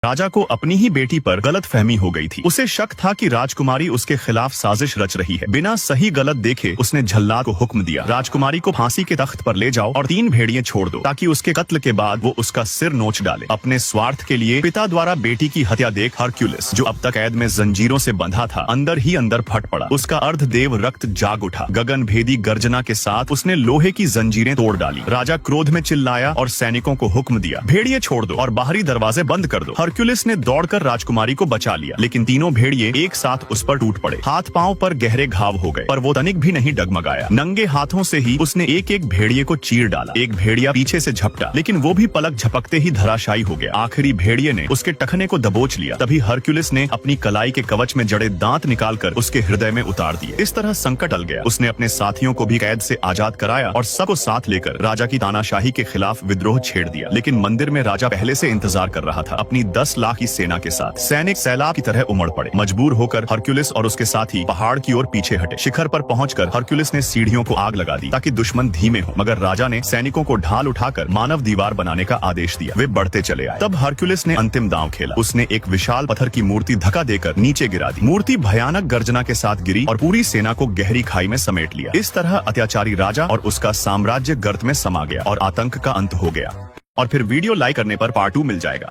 राजा को अपनी ही बेटी पर गलत फहमी हो गई थी। उसे शक था कि राजकुमारी उसके खिलाफ साजिश रच रही है। बिना सही गलत देखे उसने झल्लाद को हुक्म दिया, राजकुमारी को फांसी के तख्त पर ले जाओ और 3 भेड़िए छोड़ दो ताकि उसके कत्ल के बाद वो उसका सिर नोच डाले। अपने स्वार्थ के लिए पिता द्वारा बेटी की हत्या देख हरक्यूलिस, जो अब तक कैद में जंजीरों से बंधा था, अंदर ही अंदर फट पड़ा। उसका अर्धदेव रक्त जाग उठा। गगन भेदी गर्जना के साथ उसने लोहे की जंजीरें तोड़ डाली। राजा क्रोध में चिल्लाया और सैनिकों को हुक्म दिया, भेड़िए छोड़ दो और बाहरी दरवाजे बंद कर दो। हरक्यूलिस ने दौड़कर राजकुमारी को बचा लिया, लेकिन तीनों भेड़िए एक साथ उस पर टूट पड़े। हाथ पांव पर गहरे घाव हो गए, पर वो तनिक भी नहीं डगमगाया। नंगे हाथों से ही उसने एक एक भेड़िए को चीर डाला। एक भेड़िया पीछे से झपटा, लेकिन वो भी पलक झपकते ही धराशायी हो गया। आखिरी भेड़िए ने उसके टखने को दबोच लिया। तभी हरक्यूलिस ने अपनी कलाई के कवच में जड़े दांत निकालकर उसके हृदय में उतार दिए। इस तरह संकट टल गया। उसने अपने साथियों को भी कैद से आजाद कराया और सबको साथ लेकर राजा की तानाशाही के खिलाफ विद्रोह छेड़ दिया। लेकिन मंदिर में राजा पहले से इंतजार कर रहा था, अपनी 10 लाख की सेना के साथ। सैनिक सैलाब की तरह उमड़ पड़े। मजबूर होकर हरक्यूलिस और उसके साथी पहाड़ की ओर पीछे हटे। शिखर पर पहुंचकर हरक्यूलिस ने सीढ़ियों को आग लगा दी ताकि दुश्मन धीमे हो, मगर राजा ने सैनिकों को ढाल उठाकर मानव दीवार बनाने का आदेश दिया। वे बढ़ते चले आए। तब हरक्यूलिस ने अंतिम दांव खेला। उसने एक विशाल पत्थर की मूर्ति धक्का देकर नीचे गिरा दी। मूर्ति भयानक गर्जना के साथ गिरी और पूरी सेना को गहरी खाई में समेट लिया। इस तरह अत्याचारी राजा और उसका साम्राज्य गर्त में समा गया और आतंक का अंत हो गया। और फिर वीडियो लाइक करने पर पार्ट 2 मिल जाएगा।